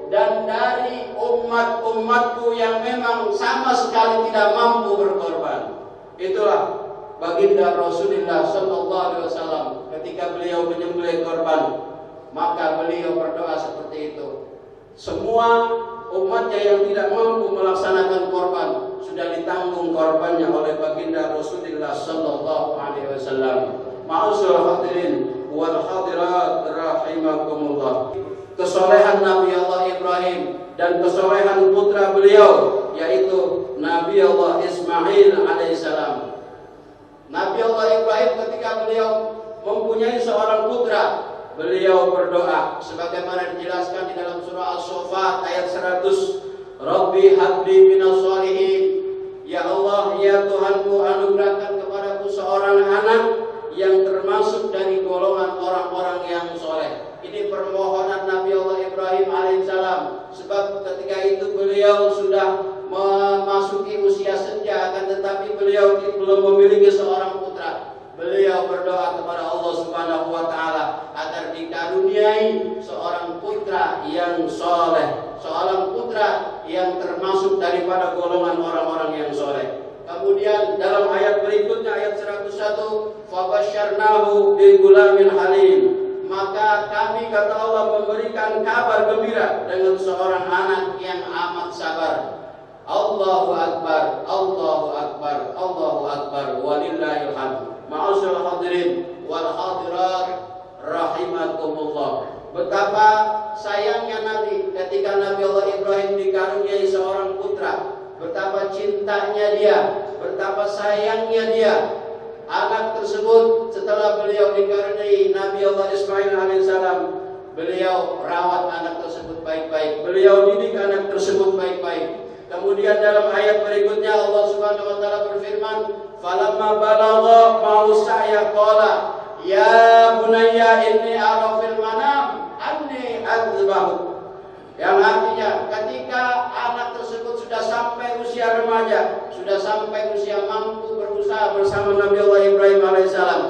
dan dari umat-umatku yang memang sama sekali tidak mampu berkorban. Itulah baginda Rasulullah sallallahu alaihi wasallam ketika beliau menyembelih korban, maka beliau berdoa seperti itu. Semua umatnya yang tidak mampu melaksanakan korban sudah ditanggung korbannya oleh baginda Rasulullah sallallahu alaihi wasallam. Ma'asyiral hadirin wal hadirat rahimakumullah. Kesolehan Nabi Allah Ibrahim dan kesolehan putra beliau yaitu Nabi Allah Ismail alaihissalam. Nabi Allah Ibrahim ketika beliau mempunyai seorang putra, beliau berdoa sebagaimana dijelaskan di dalam surah As-Saffat ayat 100, Rabbi habli minas sholihin. Ya Allah, ya Tuhanku, anugerahkan kepadaku seorang anak yang termasuk dari golongan orang-orang yang soleh. Ini permohonan Nabi Allah Ibrahim alaihissalam. Sebab ketika itu beliau sudah memasuki usia senja, akan tetapi beliau belum memiliki seorang putra. Beliau berdoa kepada Allah Subhanahu wa taala agar dikaruniai seorang putra yang soleh, seorang putra yang termasuk daripada golongan orang-orang yang soleh. Kemudian dalam ayat berikutnya ayat 101, fabasyarnahu bi gulamin halim. Maka kami, kata Allah, memberikan kabar gembira dengan seorang anak yang amat sabar. Allahu Akbar, Allahu Akbar, Allahu Akbar, walillahil hamd. Ma'asyiral hadirin wal hadirat rahimakumullah. Betapa sayangnya Nabi ketika Nabi Allah Ibrahim dikaruniai seorang putra. Betapa cintanya dia, betapa sayangnya dia. Anak tersebut setelah beliau dikaruniai Nabi Allah Ismail alaihissalam, beliau rawat anak tersebut baik-baik, beliau didik anak tersebut baik-baik. Kemudian dalam ayat berikutnya Allah Subhanahu wa taala berfirman, falamma balagha ma'usaya qala ya bunayya inni ara fil manam anni adzbahu. Yang artinya ketika anak tersebut sudah sampai usia remaja, sudah sampai usia mampu berusaha bersama Nabi Allah Ibrahim alaihissalam,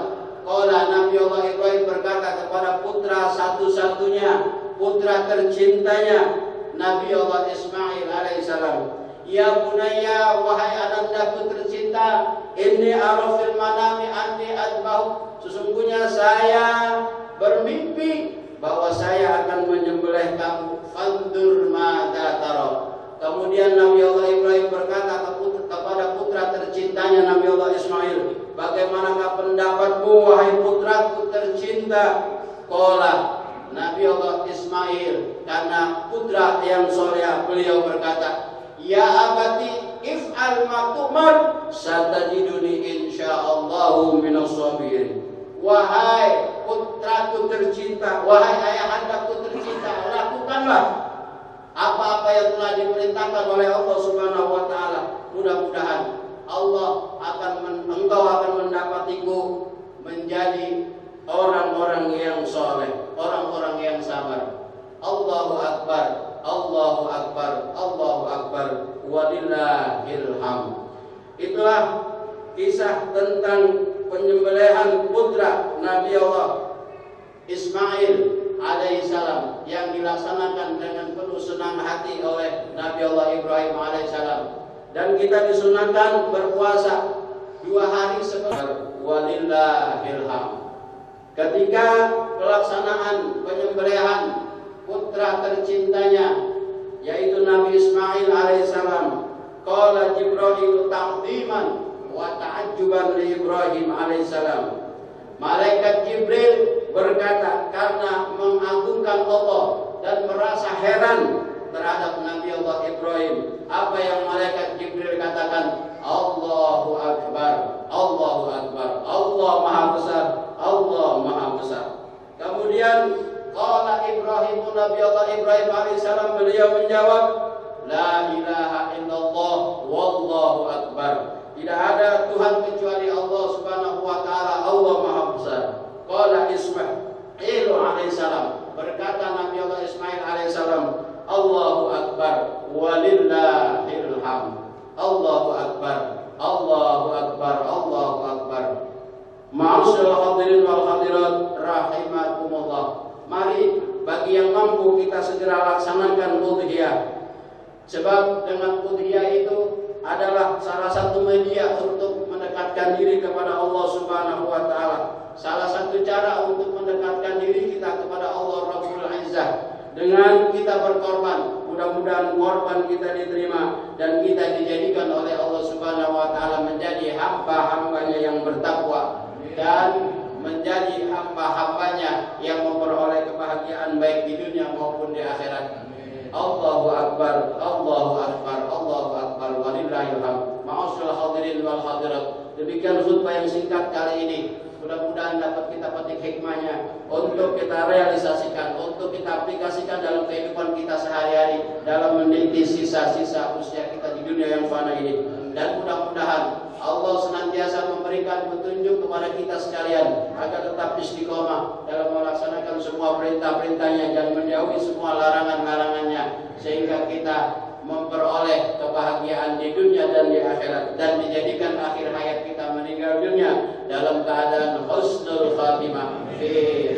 qala Nabi Allah Ibrahim berkata kepada putra satu-satunya, putra tercintanya Nabi Allah Ismail alaihissalam, ya bunayya, wahai anandaku tercinta, inni ara fil manami anni adbahu. Sesungguhnya saya bermimpi bahwa saya akan menyembelih kamu. Fandur mada tara. Kemudian Nabi Allah Ibrahim berkata kepada putra tercintanya Nabi Allah Ismail, bagaimanakah pendapatmu wahai putraku tercinta? Qala, Nabi Allah Ismail karena putra yang soleh, beliau berkata, ya abati if'al ma tu'mar satajiduni insyaallahu minas sabirin. Wahai putraku tercinta, wahai ayahandaku tercinta, lakukanlah apa-apa yang telah diperintahkan oleh Allah Subhanahu wa taala. Mudah-mudahan engkau akan mendapatiku menjadi orang-orang yang soleh, orang-orang yang sabar. Allahu Akbar, Allahu Akbar, Allahu Akbar, walillahil hamd. Itulah kisah tentang penyembelihan putra Nabi Allah Ismail alaihissalam yang dilaksanakan dengan penuh senang hati oleh Nabi Allah Ibrahim alaihissalam. Dan kita disunahkan berpuasa 2 hari sebelum walillahil hamd. Ketika pelaksanaan penyembelihan putra tercintanya yaitu Nabi Ismail alaihissalam, qala Jibril ta'ziman wa ta'ajjuban li Ibrahim alaihissalam. Malaikat Jibril berkata karena mengagungkan Allah dan merasa heran terhadap Nabi Allah Ibrahim. Apa yang malaikat Jibril katakan? Allahu Akbar, Allahu Akbar, Allah Maha Besar, Allah Maha Besar. Kemudian qala Ibrahim, Nabi Allah Ibrahim alaihissalam, beliau menjawab, la ilaha illallah wallahu akbar. Tidak ada Tuhan kecuali Allah Subhanahu wa taala, Allah Maha Besar. Qala Ismail alaihissalam, berkata Nabi Allah Ismail alaihissalam, Allahu Akbar walillahil hamd. Allahu Akbar, Allahu Akbar, Allahu Akbar. Ma'asyiral hadirin wal hadirat rahimakumullah. Mari bagi yang mampu kita segera laksanakan udhiyah. Sebab dengan udhiyah itu adalah salah satu media untuk mendekatkan diri kepada Allah Subhanahu wa taala. Salah satu cara untuk mendekatkan diri kita kepada Allah Rabbul Izzah dengan kita berkorban. Mudah-mudahan korban kita diterima dan kita dijadikan oleh Allah Subhanahu wa taala menjadi hamba-hambanya yang bertakwa dan menjadi hamba-hambanya yang memperoleh kebahagiaan baik di dunia maupun di akhirat. Allahu Akbar, Allahu Akbar, Allahu Akbar, walillahil hamd. Ma'asyiral hadirin wal hadirat. Demikian khutbah yang singkat kali ini. Mudah-mudahan dapat kita petik hikmahnya untuk kita realisasikan, untuk kita aplikasikan dalam kehidupan kita sehari-hari, dalam meniti sisa-sisa usia kita di dunia yang fana ini. Dan mudah-mudahan Allah senantiasa memberikan petunjuk kepada kita sekalian agar tetap istiqomah dalam melaksanakan semua perintah-perintahnya dan menjauhi semua larangan-larangannya, sehingga kita memperoleh kebahagiaan di dunia dan di akhirat, dan dijadikan akhir hayat kita meninggal dunia dalam keadaan husnul khatimah fi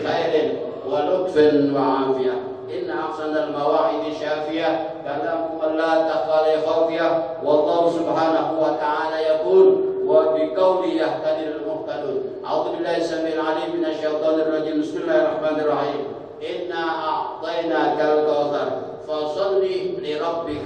khairin wa lutfin wa afiyah. Inna ahsanal mawa'idi syafiyah kalamu la taqali khawfiyah, wallahu subhanahu wa ta'ala yaqul wa biqawli yahtadil muhtadun. A'udzu billahi samil alim minasyaitonir rajim. Bismillahirrahmanirrahim. Inna a'tainakal kautsar fasalli li rabbik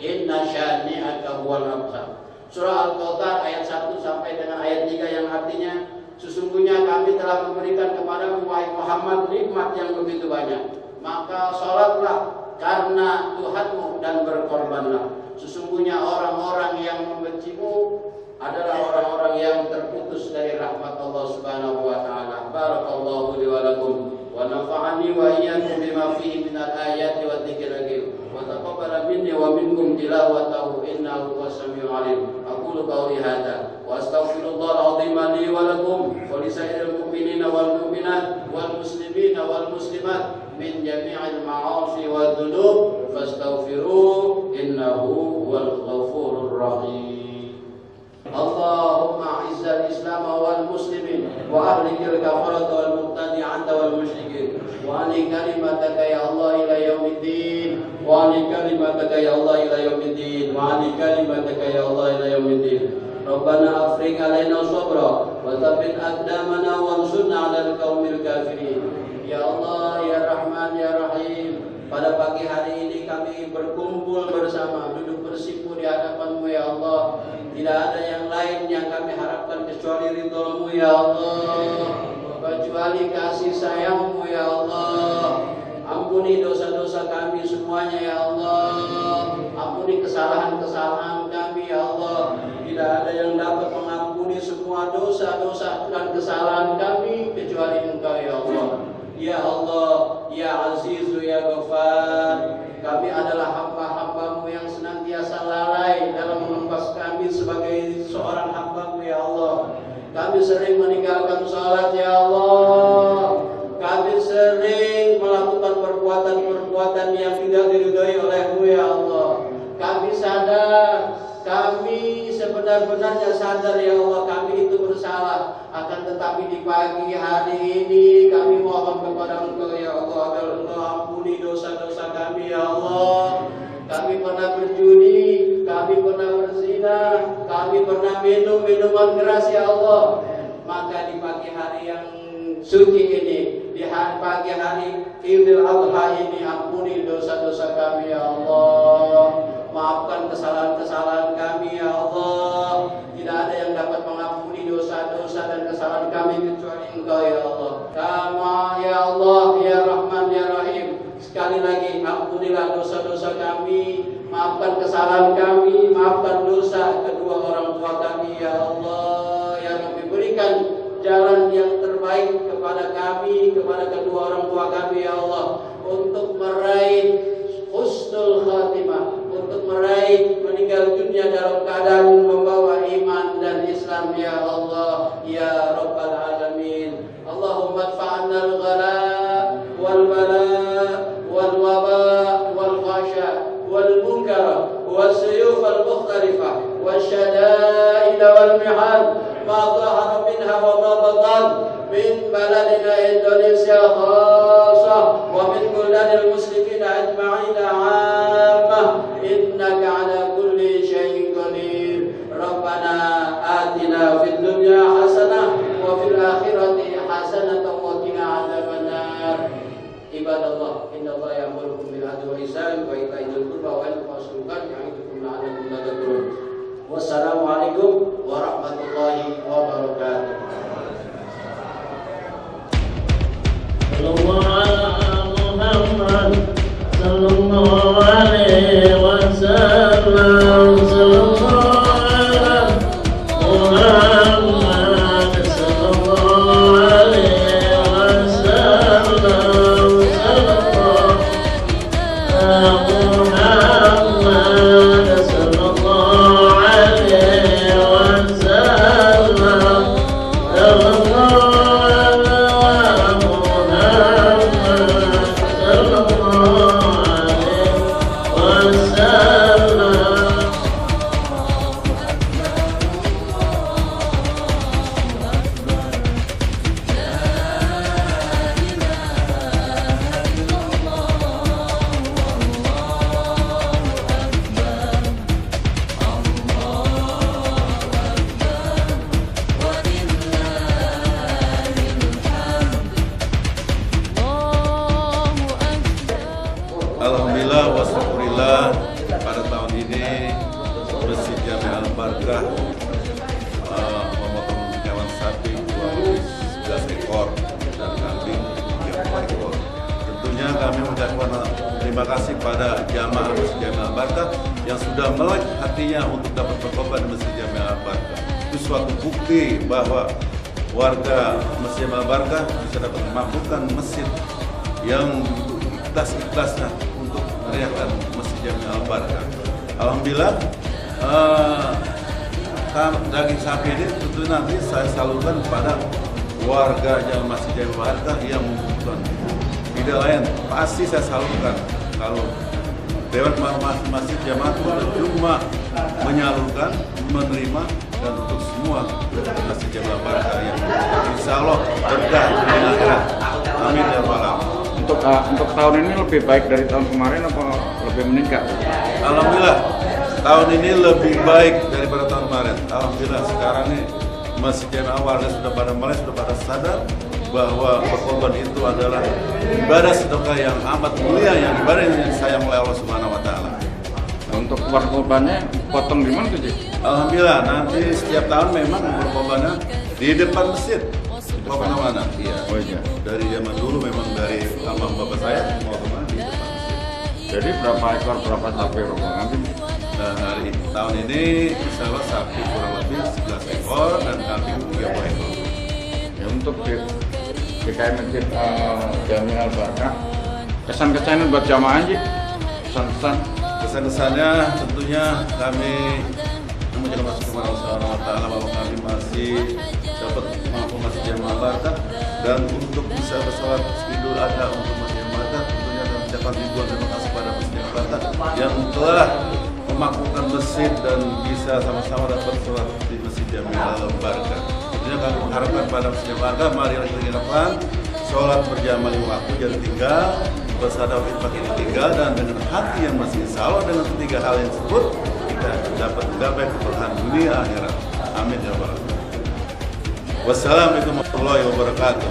inna syani'aka huwal abtar. Surah Al-Kautsar ayat 1 sampai dengan ayat 3 yang artinya, sesungguhnya kami telah memberikan kepadamu wahai Muhammad nikmat yang begitu banyak, maka salatlah karena Tuhanmu dan berkorbanlah. Sesungguhnya orang-orang yang membencimu adalah orang-orang yang terputus dari rahmat Allah Subhanahu wa taala. Barakallahu li wa lakum wa nafa'ani wa iyyakum bima fihi minal ayati wa dzikril hakim. Wa taqabbala minni wa minkum tilawatahu innahu was-sami'ul 'alim. Aqulu qawli hadza wa astaghfirullahal 'azim li wa lakum wa li sa'iril mu'minina wal mu'minat wal muslimina wal muslimat min jami'il ma'asi wa dzunub fastaghfiruhu innahu huwal ghafurur rahim. Allahumma izzal Islam wal muslimin wa ahlikil kafarata wal mubtadi'ata wal musyrikin wa ali kalimataka ya Allah ila yaumiddin wa ali kalimataka ya Allah ila yaumiddin wa ali kalimataka ya Allah ila yaumiddin. Rabbana afrigh alaina sabra wa tsabbit aqdamana wansurna 'alal qaumil kafirin. Ya Allah, ya Rahman, ya Rahim, pada pagi hari ini kami berkumpul bersama, duduk bersimpu di hadapan-Mu ya Allah. Tidak ada yang lain yang kami harapkan kecuali ridho-Mu ya Allah, kecuali kasih sayang-Mu ya Allah. Ampuni dosa-dosa kami semuanya ya Allah. Ampuni kesalahan-kesalahan kami ya Allah. Tidak ada yang dapat mengampuni semua dosa-dosa dan kesalahan kami kecuali Engkau ya Allah. Ya Allah, ya Azizu, ya Ghaffar, Kami adalah hamba-hamba-Mu yang senantiasa lalai dalam mengempas kami sebagai seorang hamba-Mu ya Allah. Kami sering meninggalkan salat ya Allah. Kami sering melakukan perbuatan-perbuatan yang tidak diridhoi oleh-Mu ya Allah. Kami sadar, kami sebenar-benarnya sadar ya Allah, kami itu bersalah. Akan tetapi di pagi hari ini kami mohon kepada Engkau ya Allah, agar Engkau ampuni dosa-dosa kami ya Allah. Kami pernah berjudi, kami pernah berzina, kami pernah minum minuman keras ya Allah. Maka di pagi hari yang suci ini, di pagi hari Idul Adha ini, ampuni dosa-dosa kami ya Allah. Maafkan kesalahan-kesalahan kami ya Allah. Tidak ada yang dapat mengampuni dosa-dosa dan kesalahan kami kecuali Engkau ya Allah. Kama ya Allah ya Rahman ya Rahim. Sekali lagi ampunilah dosa-dosa kami, maafkan kesalahan kami, maafkan dosa kedua orang tua kami ya Allah. Ya Rabbi, berikan jalan yang terbaik kepada kami, kepada kedua orang tua kami ya Allah, untuk meraih husnul khatimah, untuk meraih meninggal dunia dalam keadaan membawa iman dan Islam ya Allah ya Rabbal Alamin. Allahumma adfa'anna al-ghala wal bala wal waba wal khasya wal munkara wal suyuf al mukhtalifah wal syada'id wal mihad ma dhahara minha wa ma batan min baladina Indonesia khasah wa min buladil muslimin ajma'in 'ammah innaka 'ala kulli syai'in qadir. Rabbana atina fid dunya hasanah wa fil akhirati hasanah wa qina 'adzabannar. Ibadallah, innallaha ya'murukum bil 'adli wal ihsan wa ita'i dzil qurba wa yanha 'anil munkar ya'idukum la'allakum tadhakkarun. Wassalamualaikum warahmatullahi wabarakatuh. Muhammad sallallahu alaihi wasallam, sallallahu Muhammad sallallahu alaihi wasallam, sallallahu Muhammad sallallahu alaihi wasallam, sallallahu Alhamdulillah wa syukurillah, pada tahun ini Masjid Jami Al-Barkah memotong hewan sapi kurang lebih 11 ekor dan kambing 3 ekor. Tentunya kami mengucapkan terima kasih pada jamaah Masjid Jami Al-Barkah yang sudah melek hatinya untuk dapat berkorban di Masjid Jami Al-Barkah. Itu suatu bukti bahwa warga Masjid Jami Al-Barkah bisa dapat memampukan masjid yang ikhlas-ikhlasnya untuk meriahkan Masjid Jami Al-Barkah. Alhamdulillah, daging sapi ini tentu nanti saya salurkan kepada warga Jalan Masjid Jami Al-Barkah yang membutuhkan. Tidak lain, pasti saya salurkan. Kalau Dewan Masjid Jamaah itu cuma menyalurkan, menerima, dan untuk semua Masjid Jami Al-Barkah yang insya Allah berkah dunia akhirat. Amin ya rabbal alamin. Untuk tahun ini lebih baik dari tahun kemarin apa lebih meningkat? Alhamdulillah, tahun ini lebih baik daripada tahun kemarin. Alhamdulillah, sekarang ini Masjid Jami Al-Barkah sudah pada mulai, sudah pada sadar bahwa berkorban itu adalah ibadah sedekah yang amat mulia, yang ibadah yang disayang oleh Allah Subhanahu wa taala. Untuk berkorbannya potong di mana tuh, Ji? Alhamdulillah, nanti setiap tahun memang berkorbannya di depan masjid. Mau kemana? Iya. Oh iya. Dari zaman dulu memang dari almarhum bapak saya mau kemana di depan masjid. Jadi berapa ekor, berapa sapi nanti? Dan hari tahun ini insya Allah sapi kurang lebih 11 ekor dan kambing 30 ekor. Ya, untuk DKI Masjid Jami Al-Barkah, kesan-kesannya buat jamaah, Ji? pesan-pesan. Kesan-kesannya tentunya kami mengucapkan masuk kepada Allah Subhanahu wa Ta'ala bahwa kami masih dapat mampu masih jamaah barat, dan untuk bisa bersolat Idul Adha untuk masjid barat tentunya kami ucapkan ribuan terima kasih pada masjid barat yang telah memakmurkan masjid dan bisa sama-sama dapat sholat di Masjid Jami'ah Al-Barakah. Tentunya kami mengharapkan pada masjid barat, mari kita lakukan sholat berjamaah 5 waktu jadi tinggal, bersadar pakai tiga, dan dengan hati yang masih insya Allah dengan ketiga hal yang disebut kita dapat menggapai keberkahan dunia akhirat. Amin ya rabbal alamin. Wassalamualaikum warahmatullahi wabarakatuh.